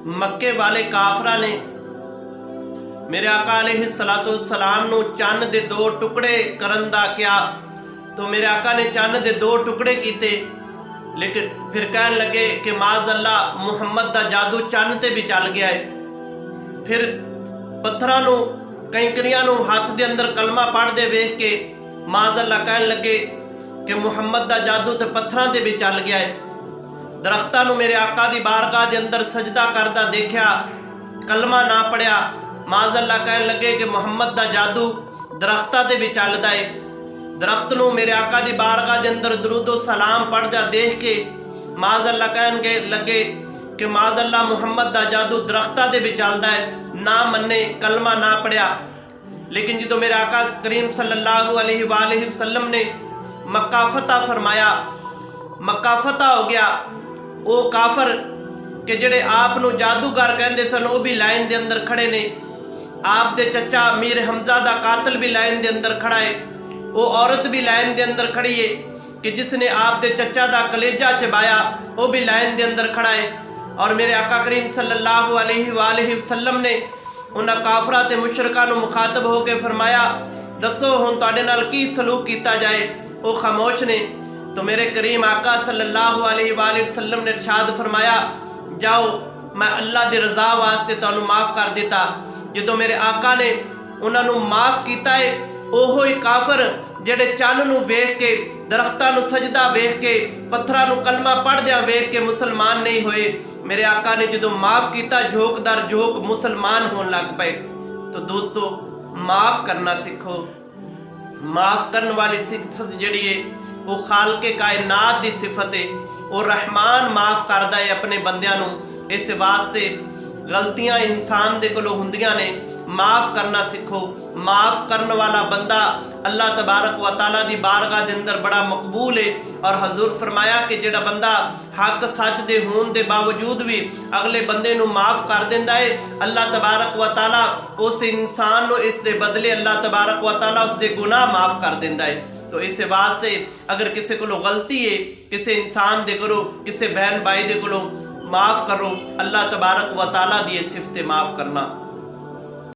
मक्के वाले काफरा ने मेरे आका अलैहिस्सलातु वस्सलाम नूं चन्न दे दो टुकड़े करन दा क्या, तो मेरे आका ने चन्न दे दो टुकड़े कीते। लेकिन फिर कहन लगे कि माज़ अल्लाह मुहम्मद दा जादू चन्न ते भी चल गया है। फिर पत्थरां नूं कंकरियां नूं हथ दे अंदर कलमा पढ़दे वेख के माज़ अल्लाह कहन लगे कि मुहम्मद दा जादू ते पत्थरां ते भी चल गया है। दरख्तां नूं मेरे आका दी बारगाह दे अंदर सजदा करदा देखा, कलमा ना पढ़िया। माज़ अल्लाह कहन लगे कि मुहम्मद दा जादू दरख्तां ते भी चलदा है। दरख्त नूं मेरे आका दी बारगाह दे अंदर दुरूदो सलाम पढ़दा देख के माज़ अल्लाह कहन लगे कि माज़ अल्लाह मुहम्मद दा जादू दरख्तां ते भी चलदा है, ना मन्ने कलमा ना पढ़िया। लेकिन जो मेरे आका करीम सल्लल्लाहु अलैहि वसल्लम ने मक्का फतह फरमाया, मक्का फतह हो गया, वो काफर कि जेड़े आप नूं जादूगर कहंदे सन वो भी लाइन दे अंदर खड़े ने। आप दे चचा मीर हमजा दा कातिल भी लाइन दे अंदर खड़ा है। वो औरत भी लाइन दे अंदर खड़ी है कि जिसने आप दे चचा दा कलेजा चबाया, वो भी लाइन दे अंदर खड़ा है। और मेरे आका करीम सल्लल्लाहु अलैहि वसल्लम ने उन्हां काफरां ते मुशरिकां नूं मुखातब होकर फरमाया, दसो हुण तुहाडे नाल की सलूक कीता जाए। वो खामोश ने। तो मेरे करीम आका सल्लल्लाहु अलैहि वसल्लम ने इरशाद फरमाया, जाओ मैं अल्लाह दी रज़ा वास्ते तुहानूं माफ़ कर दिता। जो मेरे आका ने उन्हां नूं माफ़ कीता है, ओहो ही काफर जेड़े चन्न नूं वेख के, दरख्तां नूं सजदा वेख के, पत्थरां नूं कलमा पढ़दियां वेख के मुसलमान नहीं होए। मेरे आका ने जो माफ़ किया, झोंक दर झोंक मुसलमान होने लग पे। तो दोस्तों, माफ़ करना सीखो। माफ़ करने वाली सिफत जिहड़ी है वो खालके कायनात दी सिफत है। वो रहमान माफ़ करदा है अपने बंदियां नूं। इस वास्ते गलतियां इंसान दे कोलों हुंदियां ने, माफ़ करना सीखो। माफ़ करने वाला बंदा अल्लाह तबारक व तआला दी बारगाह दे अंदर बड़ा मकबूल है। और हजूर फरमाया कि जेड़ा बंदा हक सच दे होने के बावजूद भी अगले बंदे नूं माफ़ कर दिंदा है, अल्लाह तबारक व तआला उस इंसान नूं इस दे बदले अल्लाह तबारक व तआला उसके गुनाह माफ़ कर दिंदा है। तो इस वास्ते अगर किसी को गलती है, किसी इंसान दे करो, किसी बहन भाई दे को माफ़ करो। अल्लाह तबारक व तआला दी सिफत माफ़ करना।